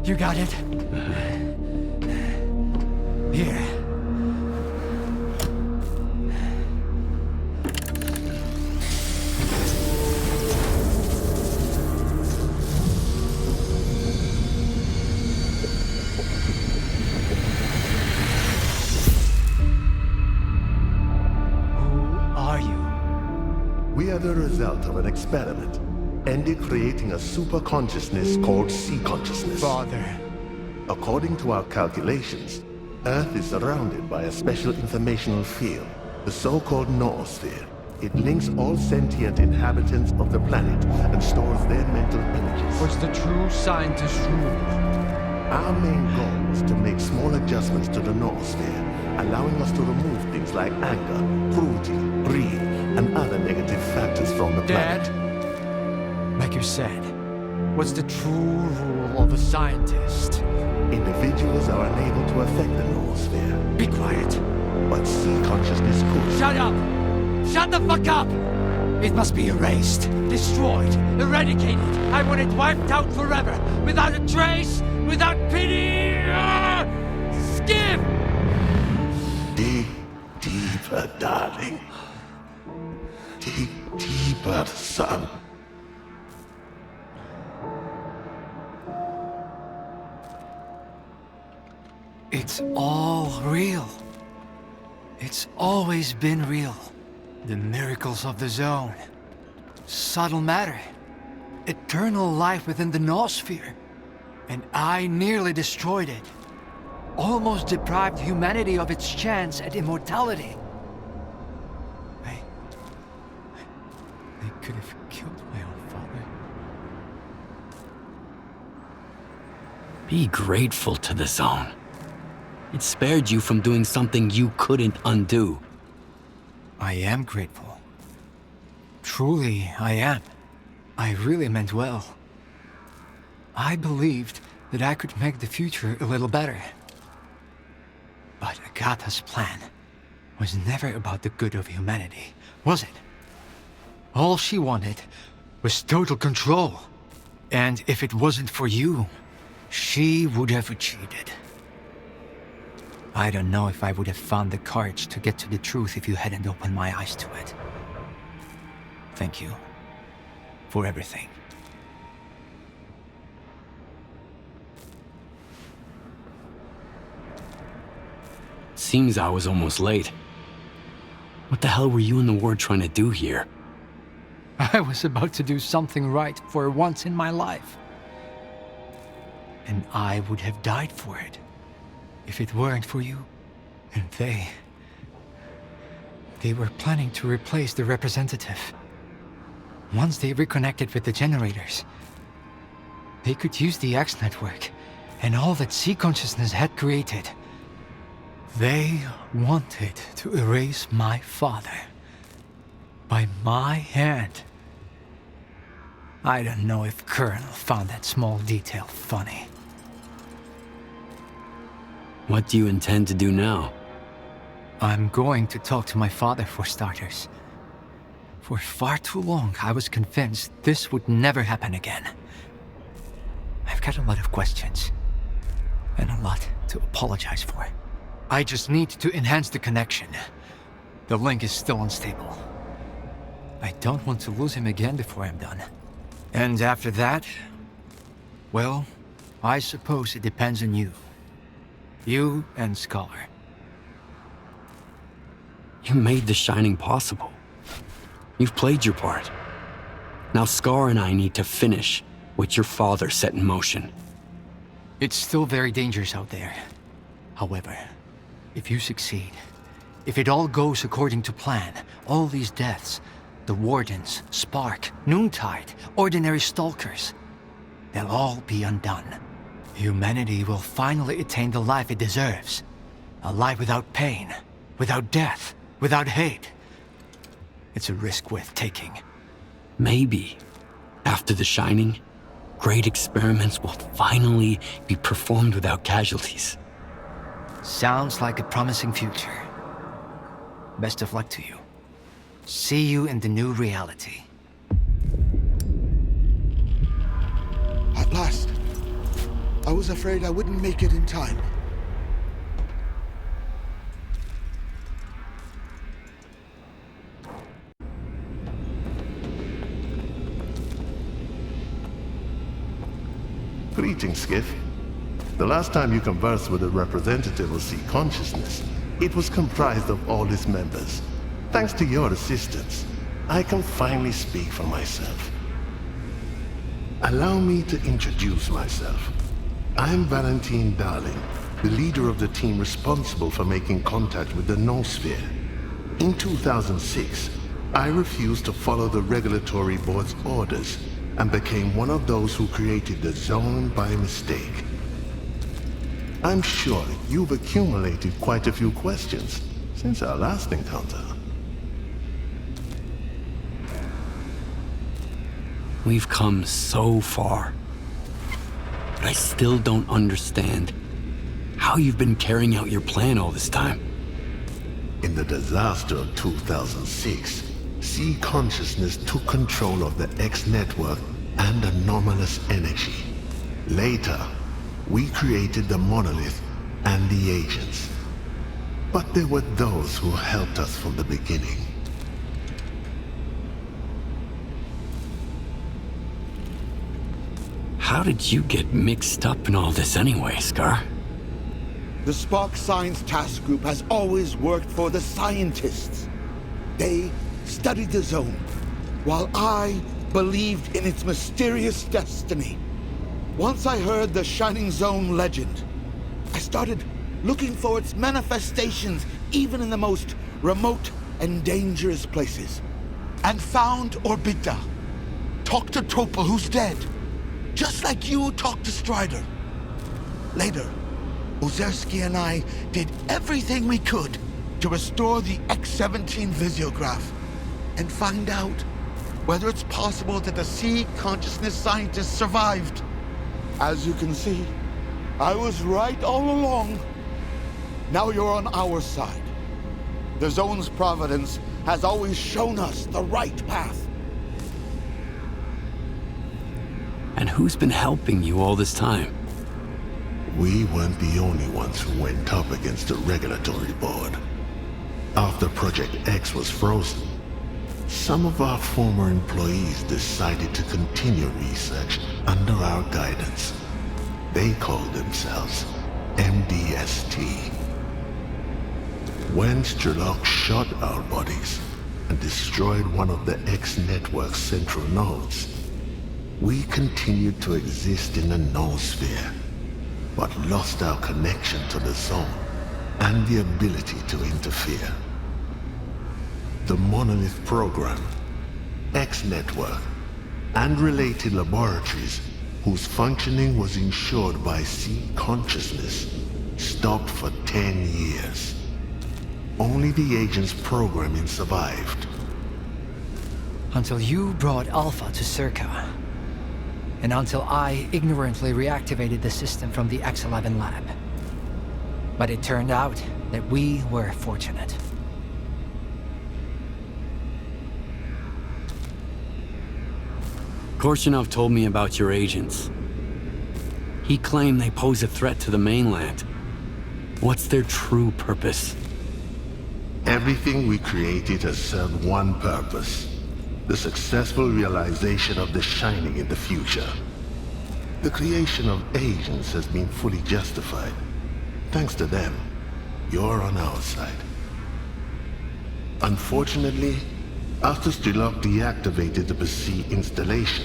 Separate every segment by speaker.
Speaker 1: You got it? Here.
Speaker 2: We are the result of an experiment, ended creating a super consciousness called sea consciousness.
Speaker 1: Father.
Speaker 2: According to our calculations, Earth is surrounded by a special informational field, the so-called noosphere. It links all sentient inhabitants of the planet and stores their mental images.
Speaker 1: What's the true scientist rule?
Speaker 2: Our main goal was to make small adjustments to the noosphere, allowing us to remove things like anger, cruelty, greed, and other negative factors from the planet.
Speaker 1: Dad, like you said, what's the true rule of a scientist?
Speaker 2: Individuals are unable to affect the noosphere.
Speaker 1: Be quiet.
Speaker 2: But sea consciousness could.
Speaker 1: Shut up! Shut the fuck up! It must be erased, destroyed, eradicated. I want it wiped out forever, without a trace, without pity! Skip!
Speaker 2: Dig deeper, darling. Dig deeper, son.
Speaker 1: It's all real. It's always been real. The miracles of the zone. Subtle matter. Eternal life within the noosphere. And I nearly destroyed it. Almost deprived humanity of its chance at immortality. I could have killed my own father.
Speaker 3: Be grateful to the zone. It spared you from doing something you couldn't undo.
Speaker 1: I am grateful. Truly, I am. I really meant well. I believed that I could make the future a little better. But Agatha's plan was never about the good of humanity, was it? All she wanted was total control. And if it wasn't for you, she would have cheated. I don't know if I would have found the courage to get to the truth if you hadn't opened my eyes to it. Thank you for everything.
Speaker 3: Seems I was almost late. What the hell were you and the ward trying to do here?
Speaker 1: I was about to do something right for once in my life. And I would have died for it if it weren't for you. And they were planning to replace the representative. Once they reconnected with the generators, they could use the X network and all that sea consciousness had created. They wanted to erase my father by my hand. I don't know if Colonel found that small detail funny.
Speaker 3: What do you intend to do now?
Speaker 1: I'm going to talk to my father, for starters. For far too long, I was convinced this would never happen again. I've got a lot of questions, and a lot to apologize for. I just need to enhance the connection. The link is still unstable. I don't want to lose him again before I'm done. And after that, well, I suppose it depends on you. You and S.T.A.L.K.E.R.
Speaker 3: You made the Shining possible. You've played your part. Now S.T.A.L.K.E.R and I need to finish what your father set in motion.
Speaker 1: It's still very dangerous out there. However, if you succeed, if it all goes according to plan, all these deaths, the Wardens, Spark, Noontide, ordinary Stalkers, they'll all be undone. Humanity will finally attain the life it deserves. A life without pain, without death, without hate. It's a risk worth taking.
Speaker 3: Maybe, after the Shining, great experiments will finally be performed without casualties.
Speaker 1: Sounds like a promising future. Best of luck to you. See you in the new reality.
Speaker 4: At last, I was afraid I wouldn't make it in time.
Speaker 2: Greetings, Skiff. The last time you conversed with a representative of Sea Consciousness, it was comprised of all its members. Thanks to your assistance, I can finally speak for myself. Allow me to introduce myself. I'm Valentine Darling, the leader of the team responsible for making contact with the noosphere. In 2006, I refused to follow the regulatory board's orders and became one of those who created the zone by mistake. I'm sure you've accumulated quite a few questions since our last encounter.
Speaker 3: We've come so far, but I still don't understand how you've been carrying out your plan all this time.
Speaker 2: In the disaster of 2006, Sea Consciousness took control of the X network and anomalous energy. Later, we created the monolith and the agents. But there were those who helped us from the beginning.
Speaker 3: How did you get mixed up in all this anyway, S.T.A.L.K.E.R?
Speaker 4: The Spark Science Task Group has always worked for the scientists. They studied the zone, while I believed in its mysterious destiny. Once I heard the Shining Zone legend, I started looking for its manifestations even in the most remote and dangerous places. And found Orbita. Talked to Topol, who's dead. Just like you talked to Strider. Later, Ozerski and I did everything we could to restore the X-17 visiograph and find out whether it's possible that the Sea Consciousness scientists survived. As you can see, I was right all along. Now you're on our side. The Zone's providence has always shown us the right path.
Speaker 3: And who's been helping you all this time?
Speaker 2: We weren't the only ones who went up against the regulatory board. After Project X was frozen, some of our former employees decided to continue research under our guidance. They called themselves MDST. When S.T.A.L.K.E.R shot our bodies and destroyed one of the X network's central nodes, we continued to exist in the noosphere, but lost our connection to the zone and the ability to interfere. The Monolith program, X network, and related laboratories whose functioning was ensured by Sea Consciousness stopped for 10 years. Only the agent's programming survived.
Speaker 1: Until you brought Alpha to Circa. And until I ignorantly reactivated the system from the X-11 lab. But it turned out that we were fortunate.
Speaker 3: Korshunov told me about your agents. He claimed they pose a threat to the mainland. What's their true purpose?
Speaker 2: Everything we created has served one purpose. The successful realization of the Shining in the future. The creation of agents has been fully justified. Thanks to them, you're on our side. Unfortunately, after S.T.A.L.K.E.R deactivated the Bassi installation,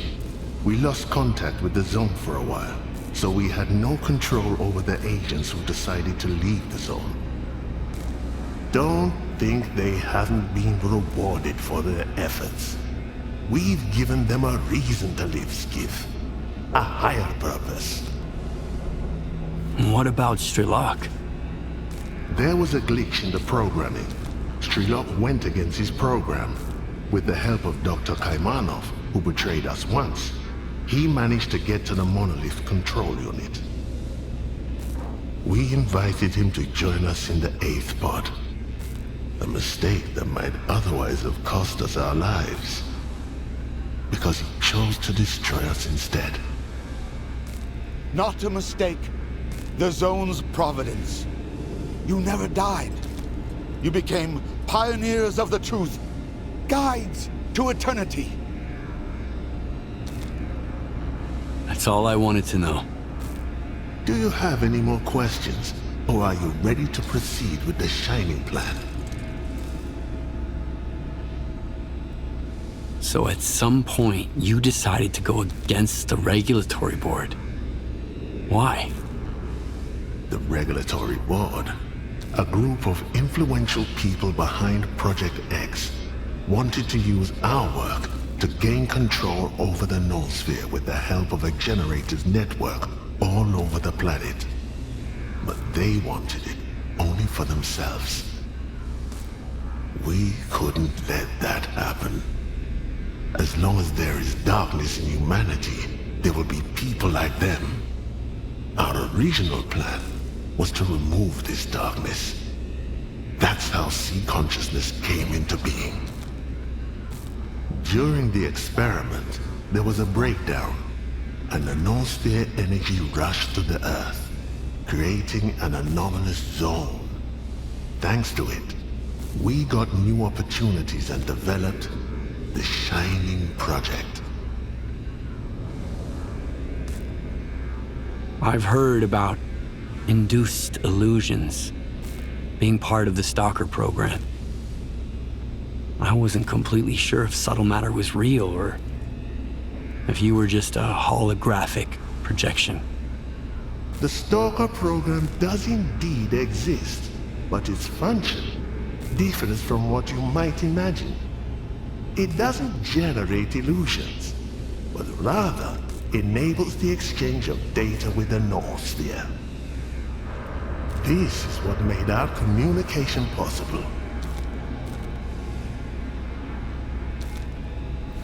Speaker 2: we lost contact with the zone for a while, so we had no control over the agents who decided to leave the zone. Don't think they haven't been rewarded for their efforts. We've given them a reason to live, Skiff. A higher purpose.
Speaker 3: What about S.T.A.L.K.E.R?
Speaker 2: There was a glitch in the programming. S.T.A.L.K.E.R went against his program. With the help of Dr. Kaimanov, who betrayed us once, he managed to get to the Monolith control unit. We invited him to join us in the 8th pod. A mistake that might otherwise have cost us our lives. Because he chose to destroy us instead.
Speaker 4: not a mistake. The Zone's providence. You never died. You became pioneers of the truth, guides to eternity.
Speaker 3: That's all I wanted to know.
Speaker 2: Do you have any more questions, or are you ready to proceed with the Shining Plan?
Speaker 3: So at some point, you decided to go against the regulatory board. Why?
Speaker 2: The Regulatory Board, a group of influential people behind Project X, wanted to use our work to gain control over the noosphere with the help of a generators network all over the planet. But they wanted it only for themselves. We couldn't let that happen. As long as there is darkness in humanity, there will be people like them. Our original plan was to remove this darkness. That's how sea consciousness came into being. During the experiment, there was a breakdown, and the noosphere energy rushed to the Earth, creating an anomalous zone. Thanks to it, we got new opportunities and developed the Shining Project.
Speaker 3: I've heard about induced illusions being part of the S.T.A.L.K.E.R program. I wasn't completely sure if subtle matter was real or if you were just a holographic projection.
Speaker 2: The S.T.A.L.K.E.R program does indeed exist, but its function differs from what you might imagine. It doesn't generate illusions, but rather enables the exchange of data with the noosphere. This is what made our communication possible.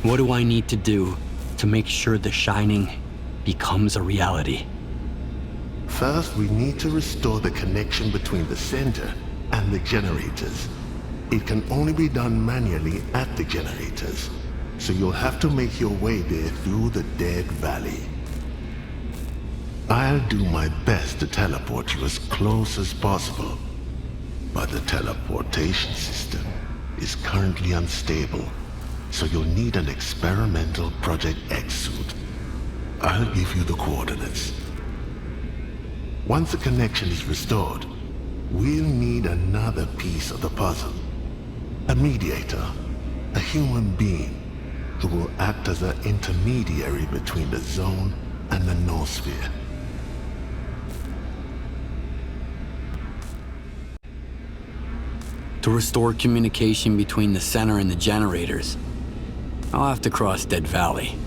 Speaker 3: What do I need to do to make sure the Shining becomes a reality?
Speaker 2: First, we need to restore the connection between the center and the generators. It can only be done manually at the generators, so you'll have to make your way there through the Dead Valley. I'll do my best to teleport you as close as possible, but the teleportation system is currently unstable, so you'll need an experimental Project X suit. I'll give you the coordinates. Once the connection is restored, we'll need another piece of the puzzle. A mediator, a human being who will act as an intermediary between the zone and the noosphere.
Speaker 3: To restore communication between the center and the generators, I'll have to cross Dead Valley.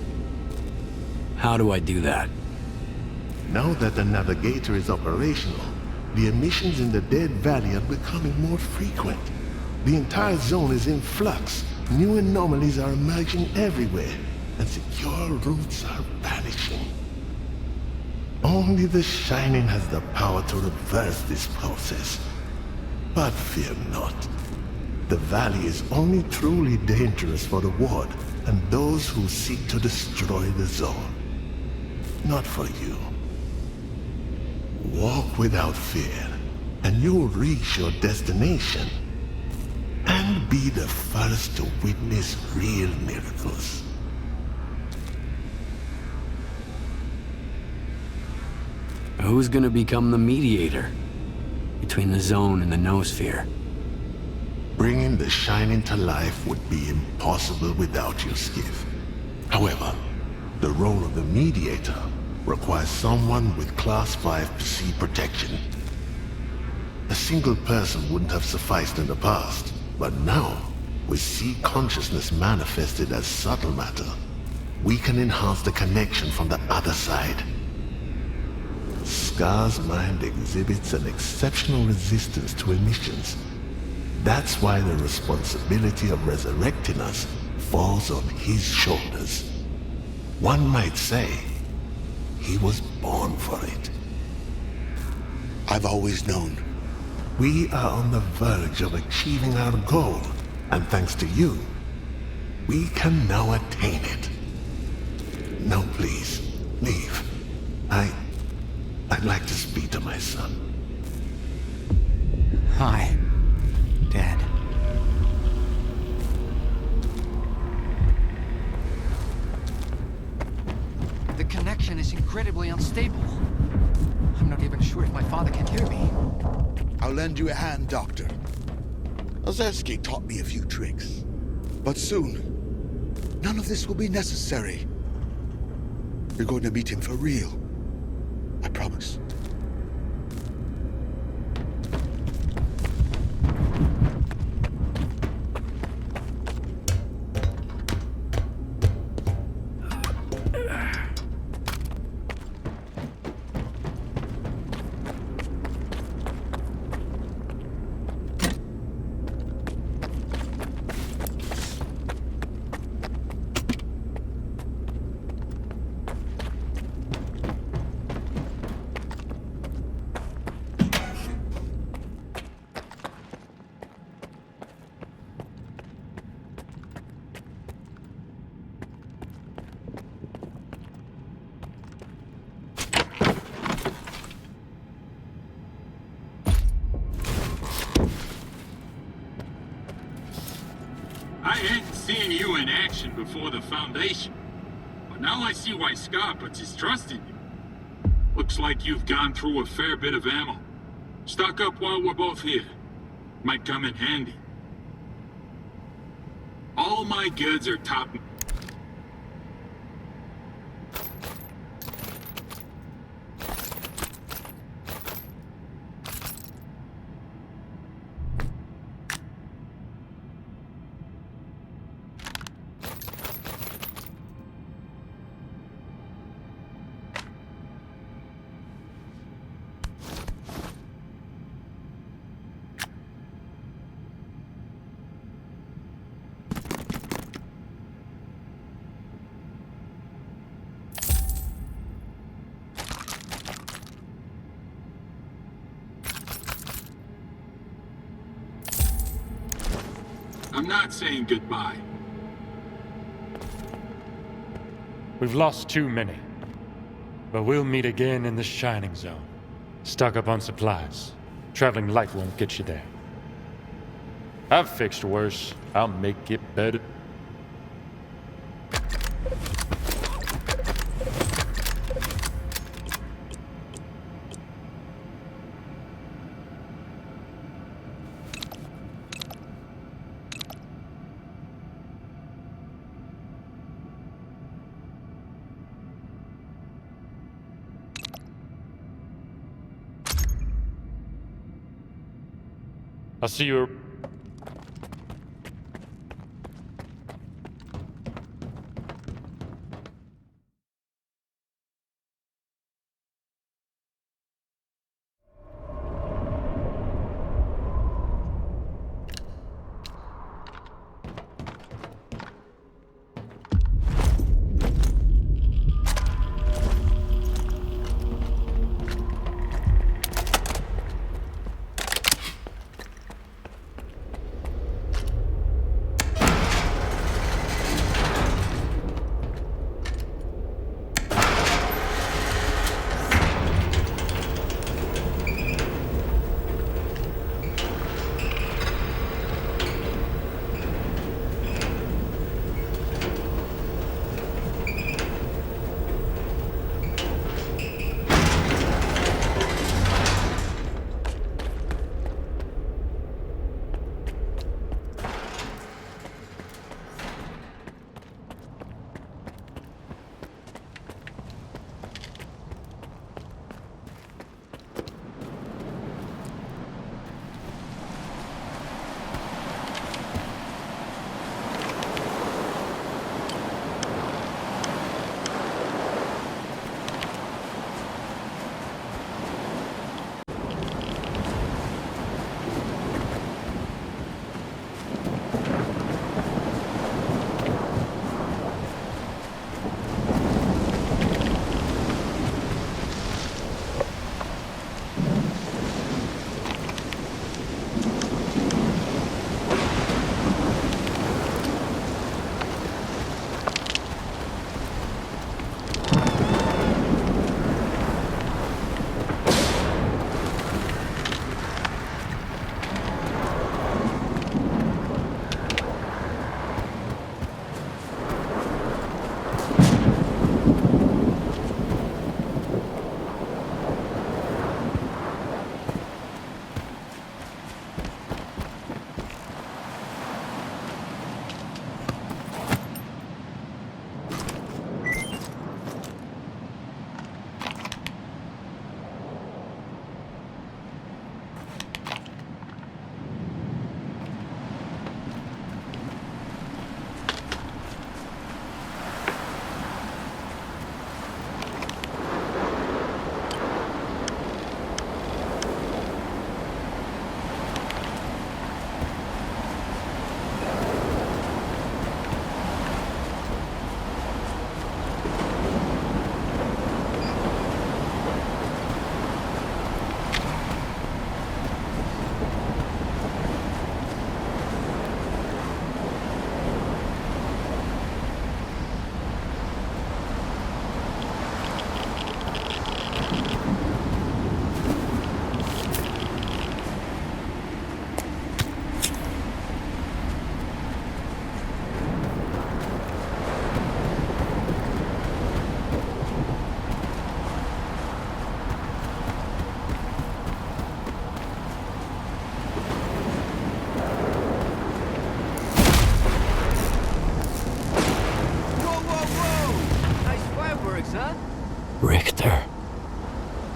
Speaker 3: How do I do that?
Speaker 2: Now that the navigator is operational, the emissions in the Dead Valley are becoming more frequent. The entire zone is in flux. New anomalies are emerging everywhere, and secure routes are vanishing. Only the Shining has the power to reverse this process. But fear not. The valley is only truly dangerous for the Ward and those who seek to destroy the zone. Not for you. Walk without fear, and you'll reach your destination. And be the first to witness real miracles.
Speaker 3: Who's gonna become the mediator between the zone and the noosphere?
Speaker 2: Bringing the Shining to life would be impossible without your skiff. However, the role of the mediator requires someone with Class 5 sea protection. A single person wouldn't have sufficed in the past, but now, with sea consciousness manifested as subtle matter, we can enhance the connection from the other side. Scar's mind exhibits an exceptional resistance to emissions. That's why the responsibility of resurrecting us falls on his shoulders. One might say, he was born for it.
Speaker 4: I've always known.
Speaker 2: We are on the verge of achieving our goal, and thanks to you, we can now attain it. Now please, leave.
Speaker 1: connection is incredibly unstable. I'm not even sure if my father can hear me.
Speaker 4: I'll lend you a hand, Doctor. Ozerski taught me a few tricks. But soon, none of this will be necessary. You're going to meet him for real. I promise.
Speaker 5: I hadn't seen you in action before the Foundation, but now I see why Scott puts his trust in you. Looks like you've gone through a fair bit of ammo. Stock up while we're both here. Might come in handy. All my goods are top. I'm not saying goodbye.
Speaker 6: We've lost too many. But we'll meet again in the Shining Zone. Stock up on supplies. Traveling light won't get you there. I've fixed worse. I'll make it better. I'll see you.
Speaker 1: huh?
Speaker 3: Richter.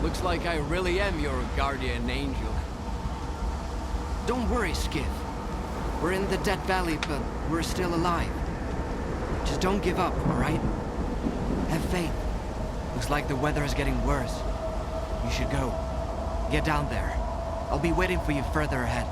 Speaker 1: Looks like I really am your guardian angel. Don't worry, Skiff. We're in the Dead Valley, but we're still alive. Just don't give up, alright? Have faith. Looks like the weather is getting worse. You should go. Get down there. I'll be waiting for you further ahead.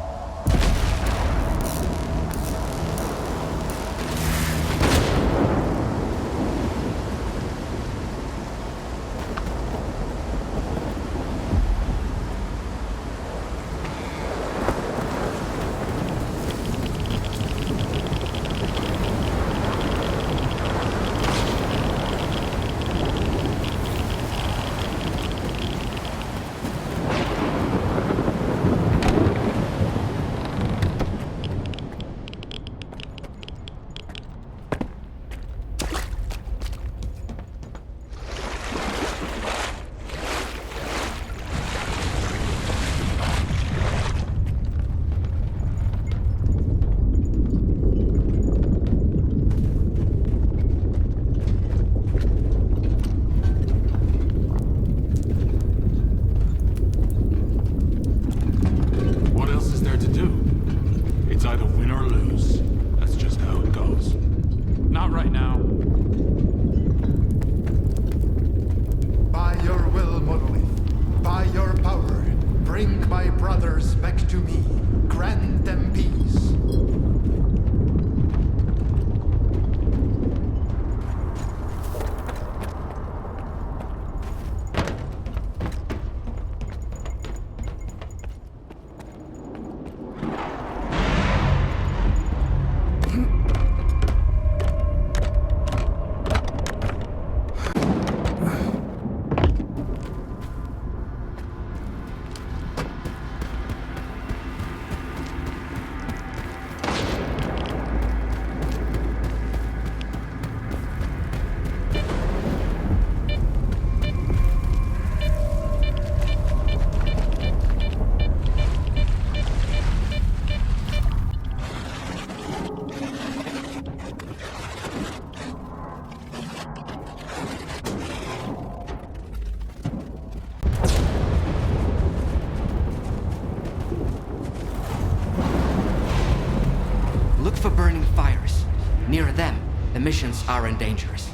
Speaker 1: Look for burning fires. Near them, emissions aren't dangerous.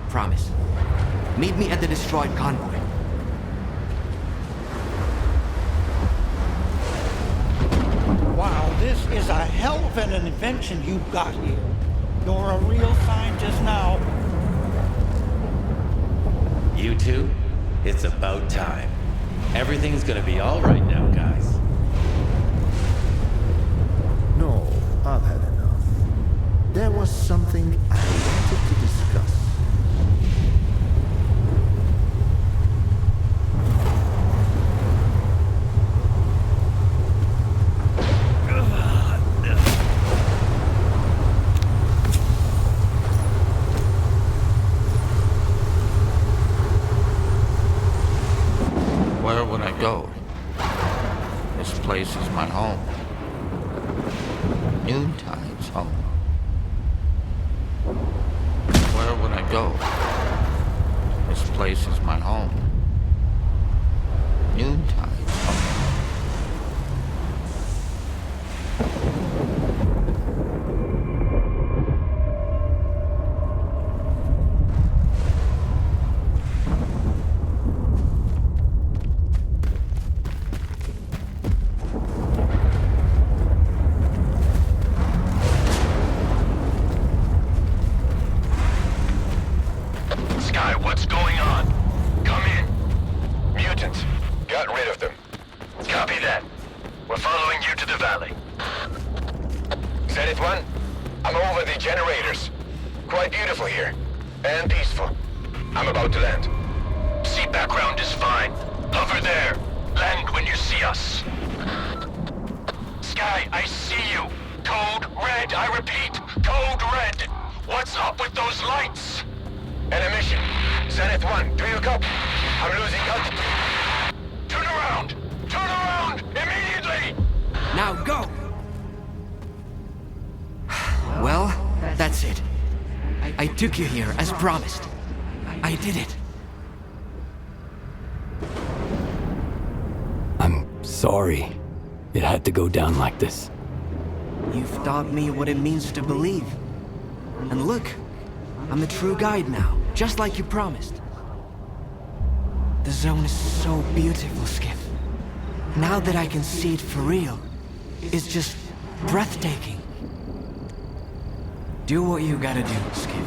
Speaker 1: Promise. Meet me at the destroyed convoy.
Speaker 7: Wow, this is a hell of an invention you've got here. You're a real scientist now.
Speaker 8: You two? It's about time. Everything's gonna be all right now, guys.
Speaker 2: No, I've had enough. There was something I wanted to discuss.
Speaker 9: Where would I go? This place is my home. Noontide's home. Where would I go? This place is my home. Noontide's home.
Speaker 10: What's going on? Come in. Mutants. Got rid of them. Copy that. We're following you to the valley. Zenith 1, I'm over the generators. Quite beautiful here. And peaceful. I'm about to land. See, background is fine. Hover there. Land when you see us. Sky, I see you. Code red, I repeat. Code red. What's up with those lights? An emission. Zenith 1, do you copy? I'm losing altitude. Turn around! Turn around! Immediately!
Speaker 1: Now go! Well, that's it. I took you here as promised. I did it.
Speaker 3: sorry it had to go down like this.
Speaker 11: You've taught me what it means to believe. And look, I'm a true guide now, just like you promised. The zone is so beautiful, Skip. Now that I can see it for real, it's just breathtaking. Do what you gotta do, Skip.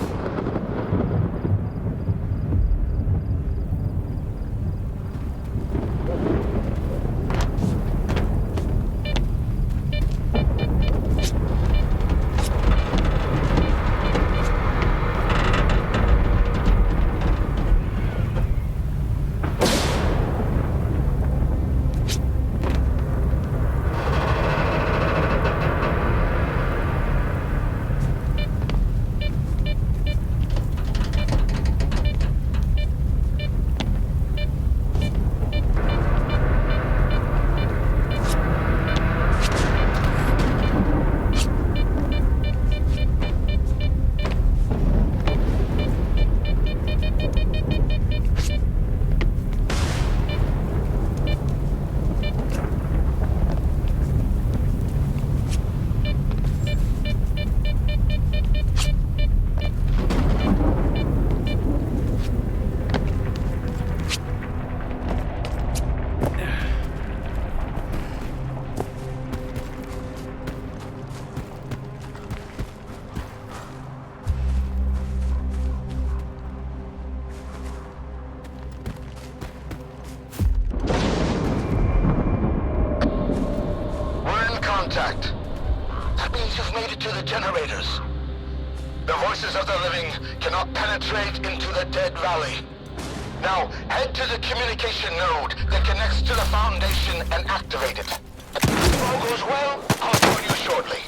Speaker 10: That means you've made it to the generators. The voices of the living cannot penetrate into the dead valley. Now, head to the communication node that connects to the Foundation and activate it. If all goes well, I'll join you shortly.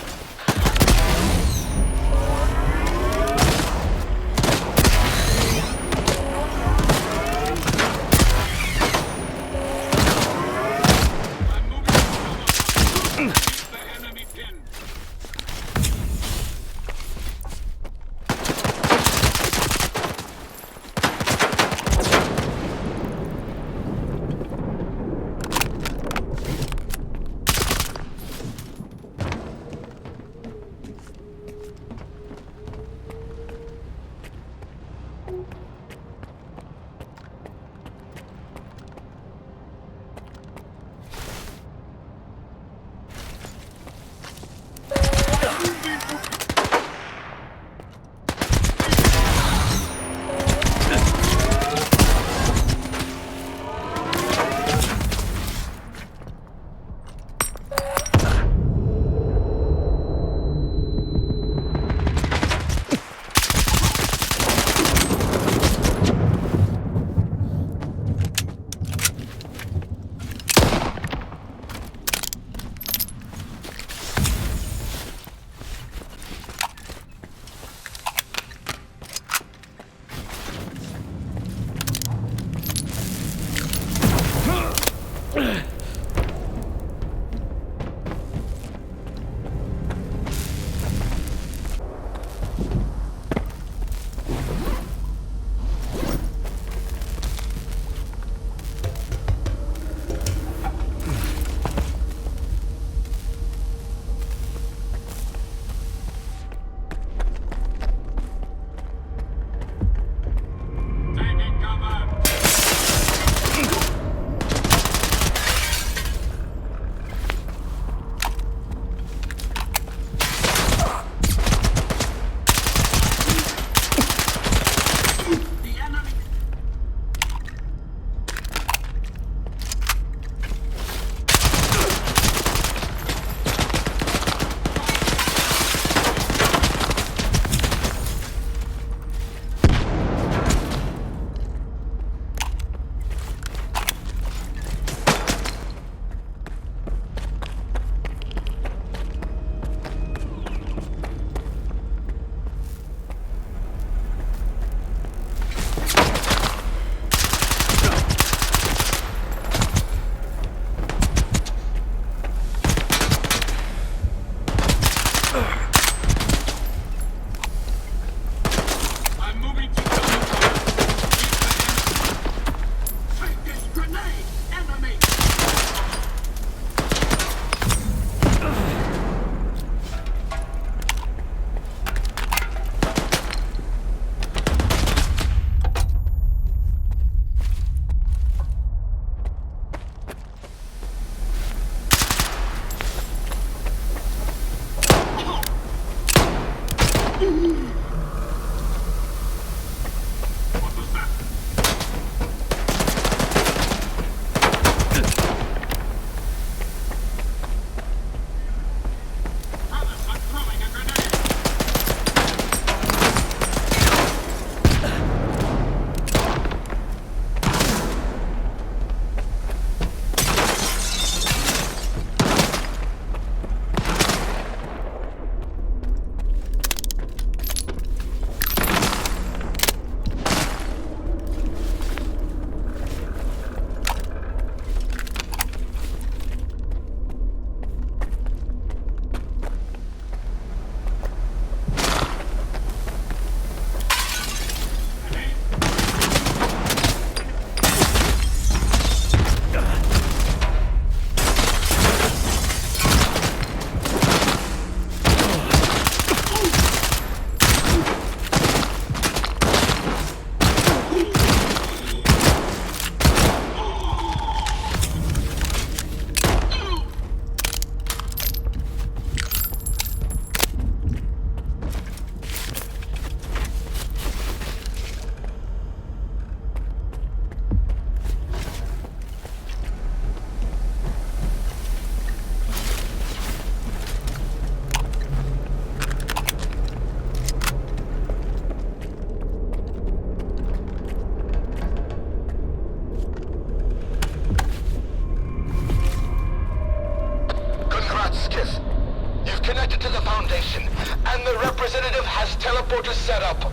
Speaker 10: teleporter set up.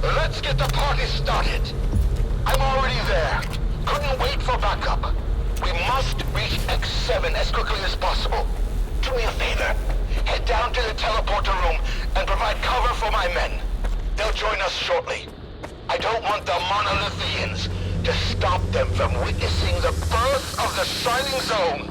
Speaker 10: Let's get the party started. I'm already there. Couldn't wait for backup. We must reach X7 as quickly as possible. Do me a favor. Head down to the teleporter room and provide cover for my men. They'll join us shortly. I don't want the Monolithians to stop them from witnessing the birth of the Shining Zone.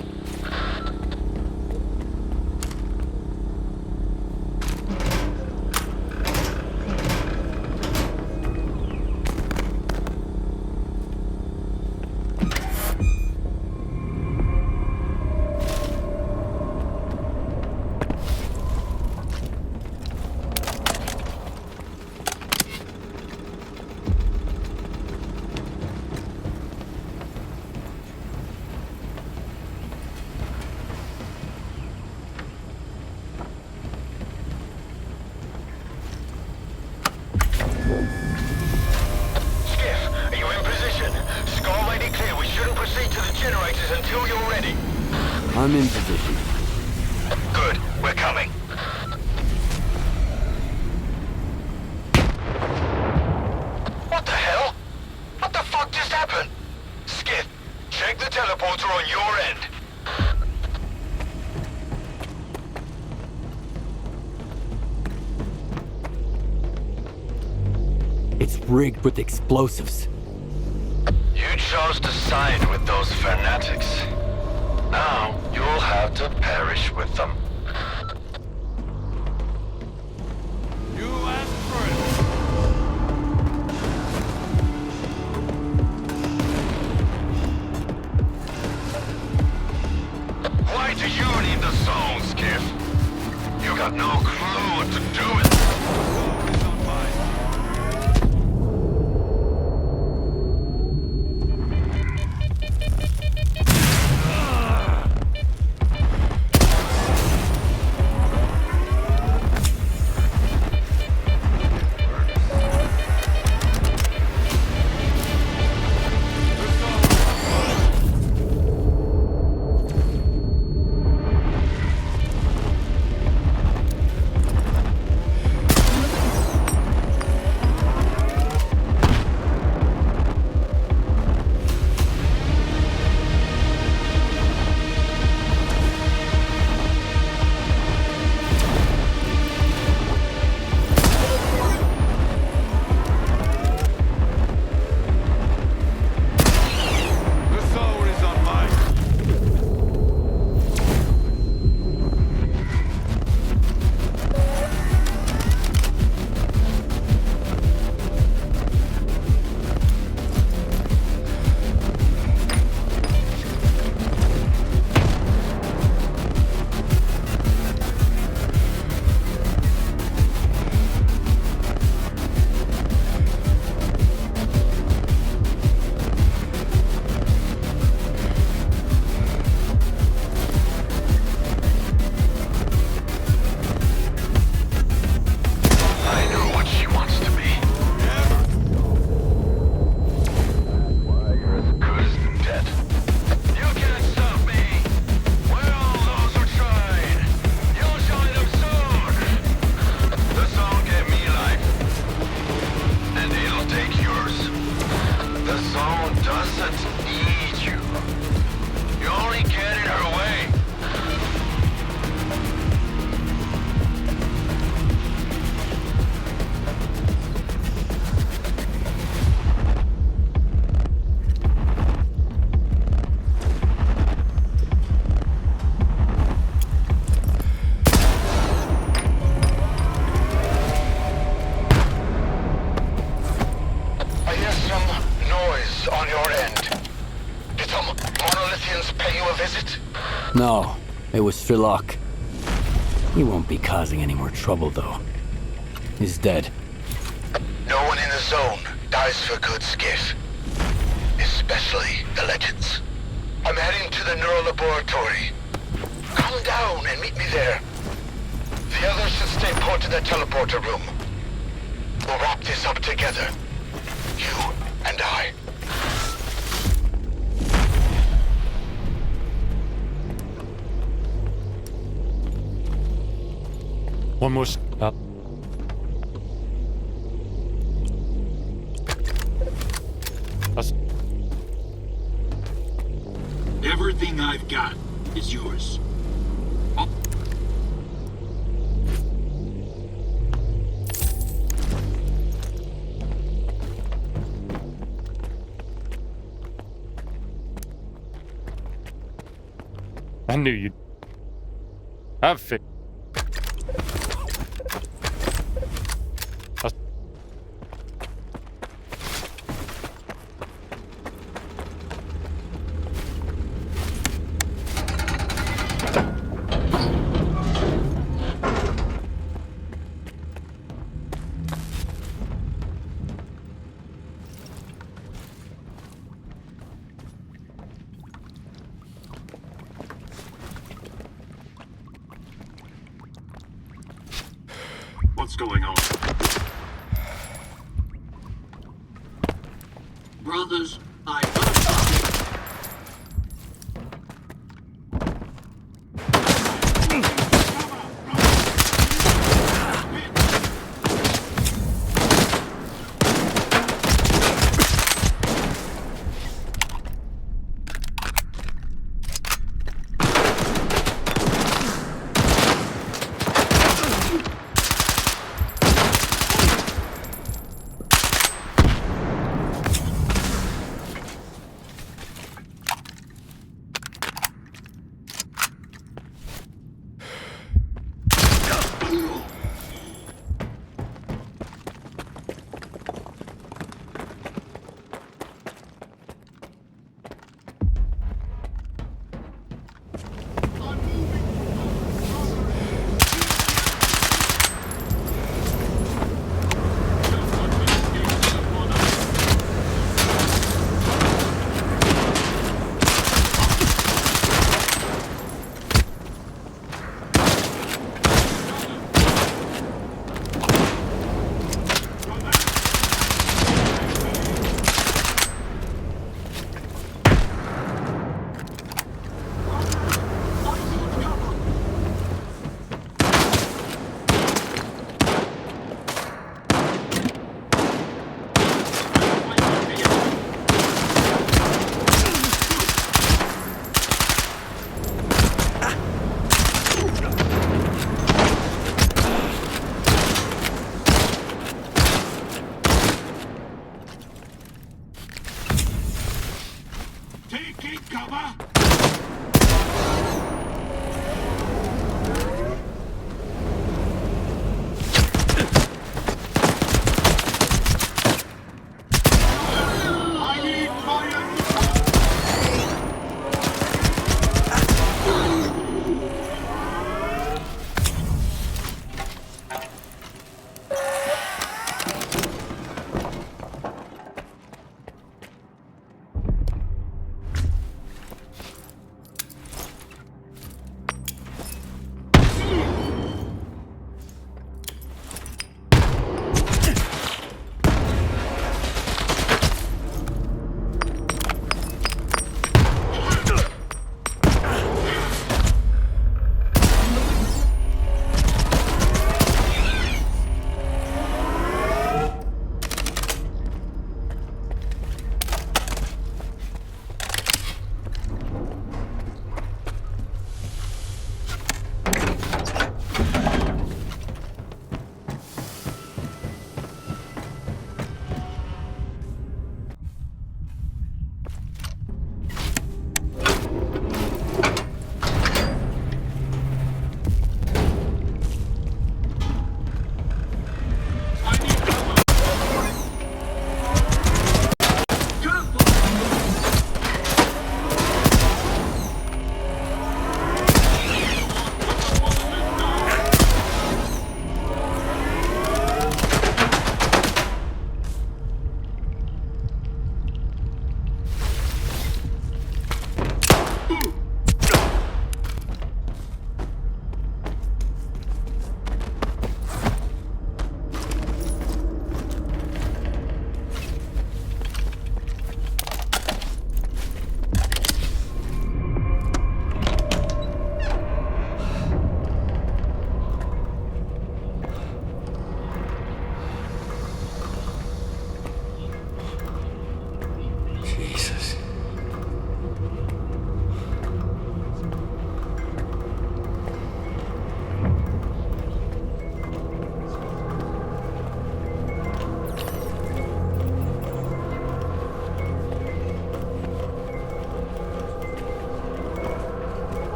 Speaker 3: I'm in position.
Speaker 10: Good. We're coming. What the hell? What the fuck just happened? Skip, check the teleporter on your end.
Speaker 3: It's rigged with explosives.
Speaker 10: You chose to side with those fanatics. Now, you'll have to perish with them.
Speaker 12: You asked for it.
Speaker 10: Why do you need the zone, Skiff? You got no clue what to do with it.
Speaker 3: No, it was S.T.A.L.K.E.R. He won't be causing any more trouble, though. He's dead.
Speaker 10: No one in the zone dies for good, Skiff. Especially the legends. I'm heading to the neural laboratory. Come down and meet me there. The others should stay put in the teleporter room. We'll wrap this up together. You and I.
Speaker 6: One more
Speaker 5: Everything I've got is yours.
Speaker 6: I knew you'd... I've figured...
Speaker 5: What's going on? Brothers, I... Taking cover! I need fire!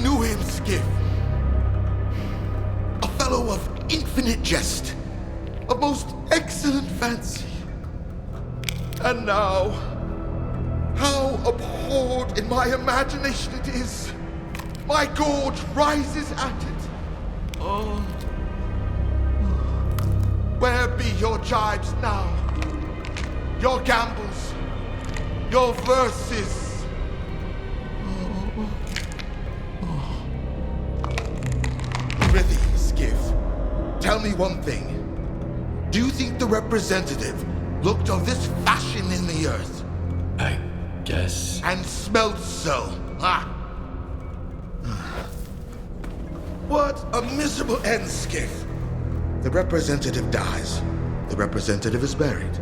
Speaker 4: knew him, Skiff. A fellow of infinite jest, of most excellent fancy. And now, how abhorred in my imagination it is. My gorge rises at it. Oh. Where be your jibes now? Your gambles? Your verses? Prithee, Skiff, tell me one thing. Do you think the representative looked of this fashion in the earth?
Speaker 3: I guess.
Speaker 4: And smelled so, huh? What a miserable end, Skiff. The representative dies. The representative is buried.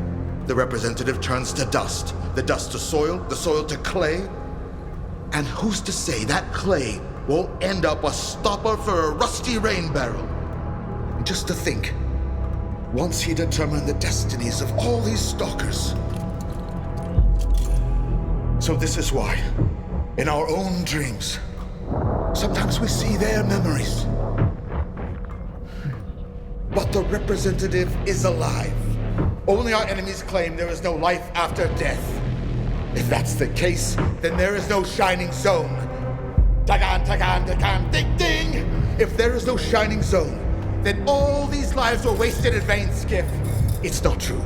Speaker 4: The representative turns to dust. The dust to soil, the soil to clay. And who's to say that clay won't end up a stopper for a rusty rain barrel? And just to think, once he determined the destinies of all these stalkers. So this is why, in our own dreams, sometimes we see their memories. But the representative is alive. Only our enemies claim there is no life after death. If that's the case, then there is no shining zone. Tagan, tagan, tagan, ding, ding! If there is no shining zone, then all these lives were wasted in vain, Skiff. It's not true.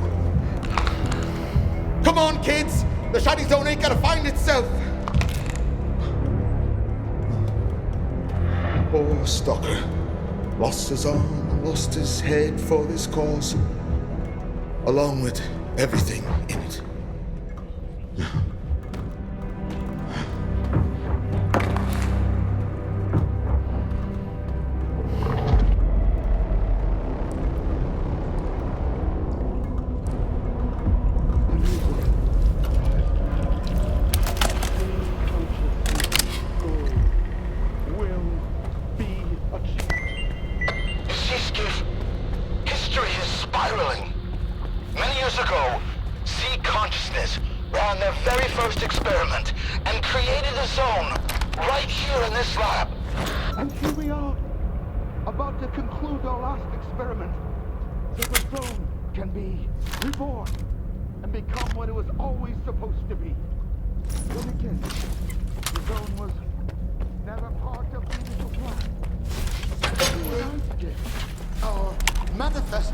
Speaker 4: Come on, kids! The shining zone ain't gonna find itself! Poor stalker. Lost his arm, lost his head for this cause. Along with everything in it.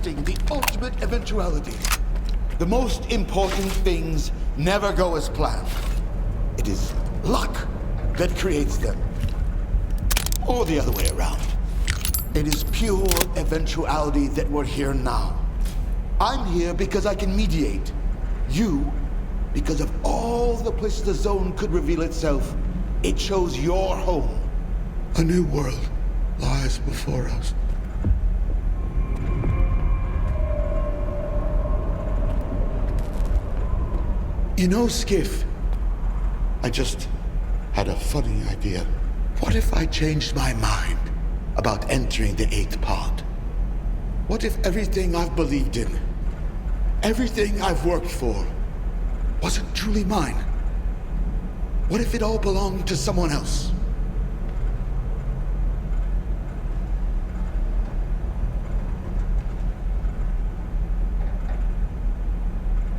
Speaker 4: The ultimate eventuality. The most important things never go as planned. It is luck that creates them. Or the other way around. It is pure eventuality that we're here now. I'm here because I can mediate. You, because of all the places the zone could reveal itself, it chose your home. A new world lies before us. You know, Skiff, I just had a funny idea. What if I changed my mind about entering the 8th pod? What if everything I've believed in, everything I've worked for, wasn't truly mine? What if it all belonged to someone else?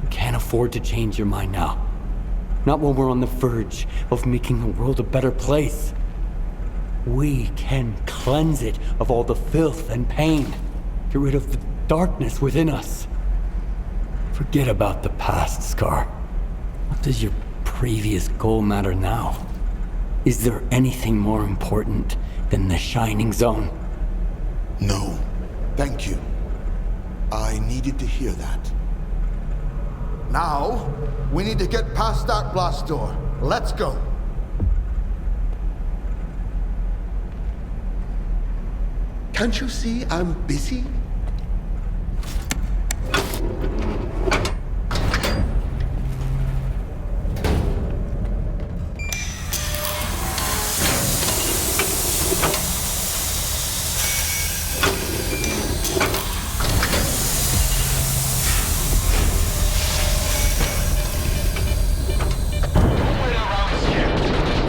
Speaker 3: Can't afford to change your mind now. Not when we're on the verge of making the world a better place. We can cleanse it of all the filth and pain. Get rid of the darkness within us. Forget about the past, S.T.A.L.K.E.R. What does your previous goal matter now? Is there anything more important than the Shining Zone?
Speaker 4: No, thank you. I needed to hear that. Now, we need to get past that blast door. Let's go. Can't you see I'm busy?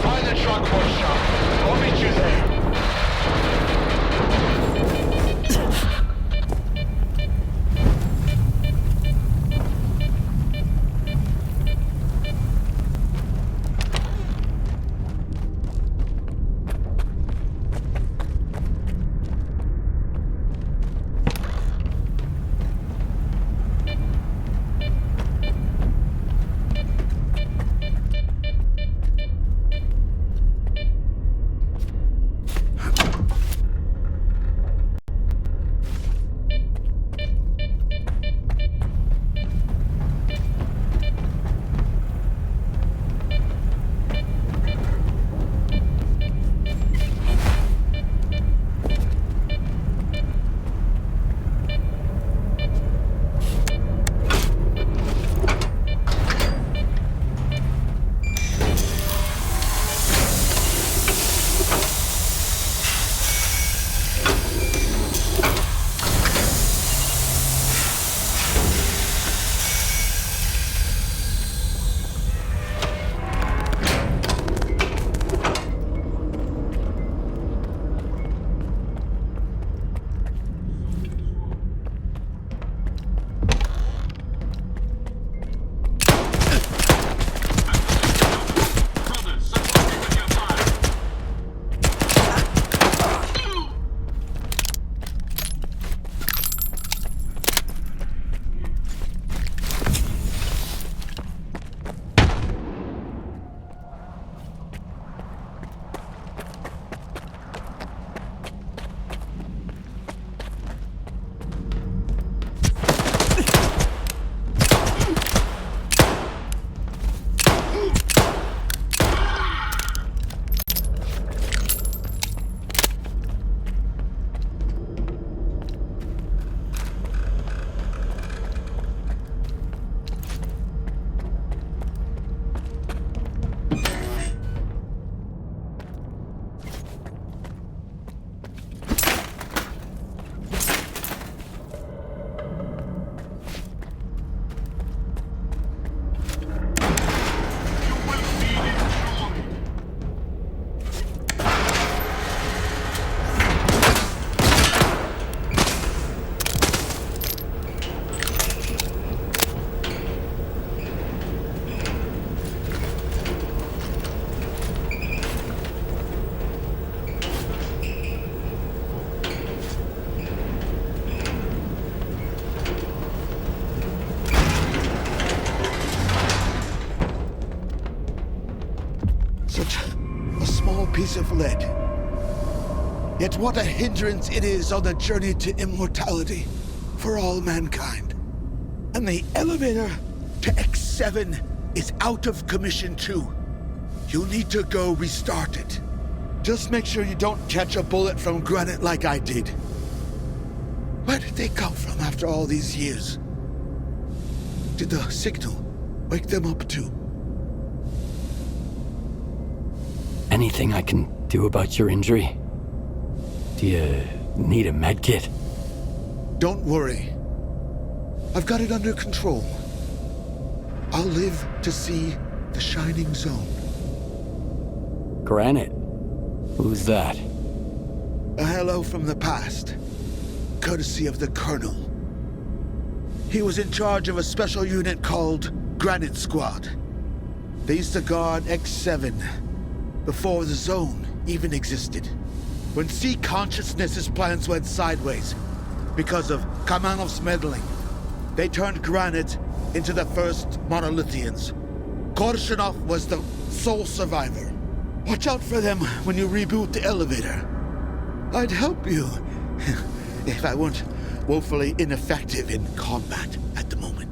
Speaker 10: Find the truck workshop. I'll meet you there.
Speaker 4: Such a small piece of lead. Yet what a hindrance it is on the journey to immortality for all mankind. And the elevator to X7 is out of commission too. You'll need to go restart it. Just make sure you don't catch a bullet from granite like I did. Where did they come from after all these years? Did the signal wake them up too?
Speaker 3: Anything I can do about your injury? Do you need a med kit?
Speaker 4: Don't worry. I've got it under control. I'll live to see the Shining Zone.
Speaker 3: Granite? Who's that?
Speaker 4: A hello from the past, courtesy of the Colonel. He was in charge of a special unit called Granite Squad. They used to guard X7 before the Zone even existed. When C Consciousness' plans went sideways because of Kamanov's meddling, they turned Granite into the first Monolithians. Korshunov was the sole survivor. Watch out for them when you reboot the elevator. I'd help you if I weren't woefully ineffective in combat at the moment.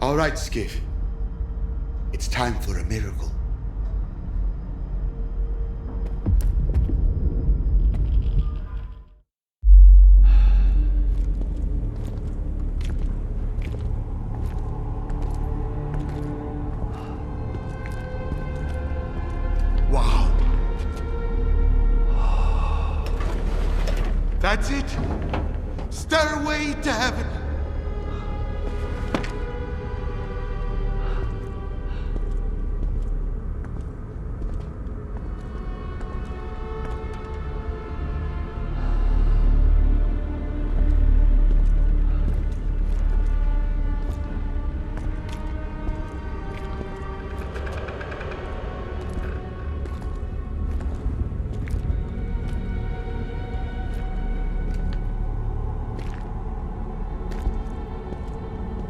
Speaker 4: All right, Skiff. It's time for a miracle. Wow. That's it. Stairway to heaven.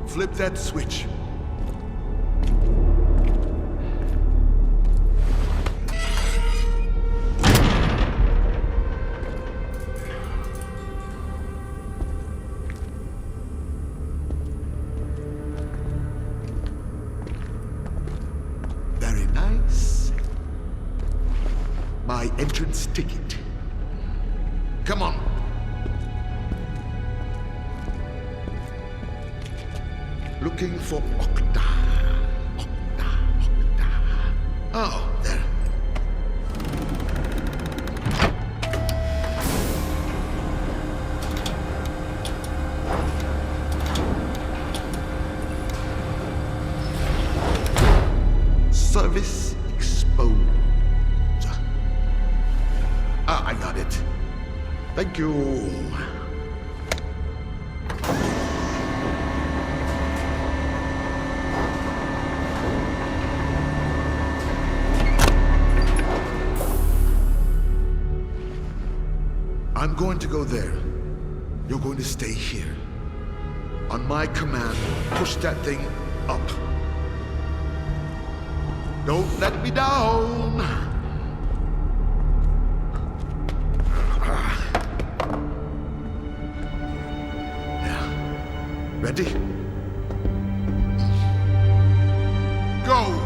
Speaker 4: Flip that switch. Very nice. My entrance ticket. Come on. Looking for Octa. Octa. Oh, there. Service exposed. Ah, I got it. Thank you. I'm going to go there. You're going to stay here. On my command, push that thing up. Don't let me down. Yeah. Ready? Go!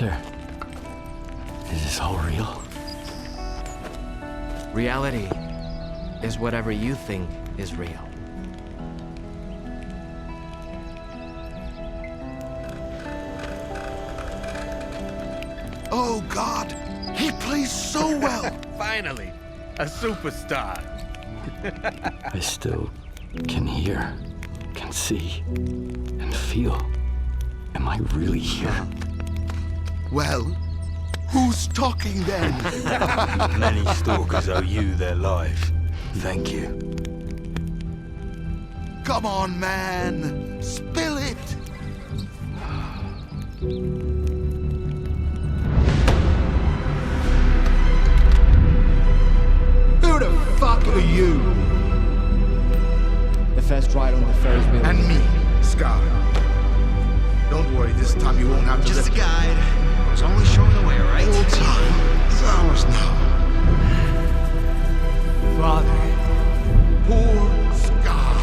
Speaker 3: Doctor, is this all real?
Speaker 11: Reality is whatever you think is real.
Speaker 4: Oh, God! He plays so well!
Speaker 12: Finally, a superstar.
Speaker 3: I still can hear, can see, and feel. Am I really here?
Speaker 4: Well, who's talking then?
Speaker 13: Many stalkers owe you their life. Thank you.
Speaker 4: Come on, man! Spill it! Who the fuck are you?
Speaker 11: The first ride on the Ferris wheel.
Speaker 4: And me, Scar. Don't worry, this time you won't have to...
Speaker 14: Just a guide. I was only showing the way, right?
Speaker 4: Whole time. It's ours now.
Speaker 11: Father.
Speaker 4: Poor Scar.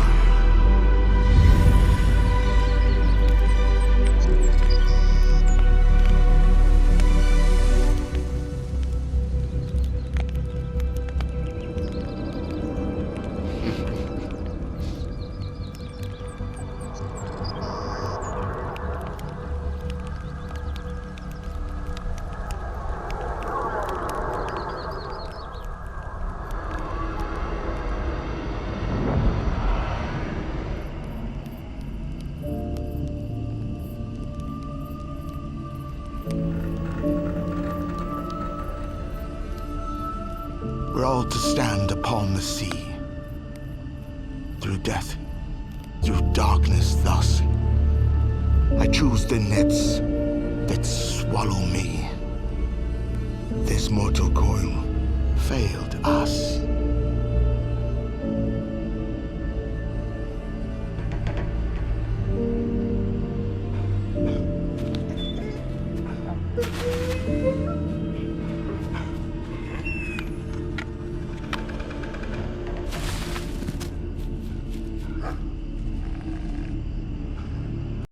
Speaker 4: We're all to stand upon the sea. Through death, through darkness thus. I choose the nets that swallow me. This mortal coil failed us.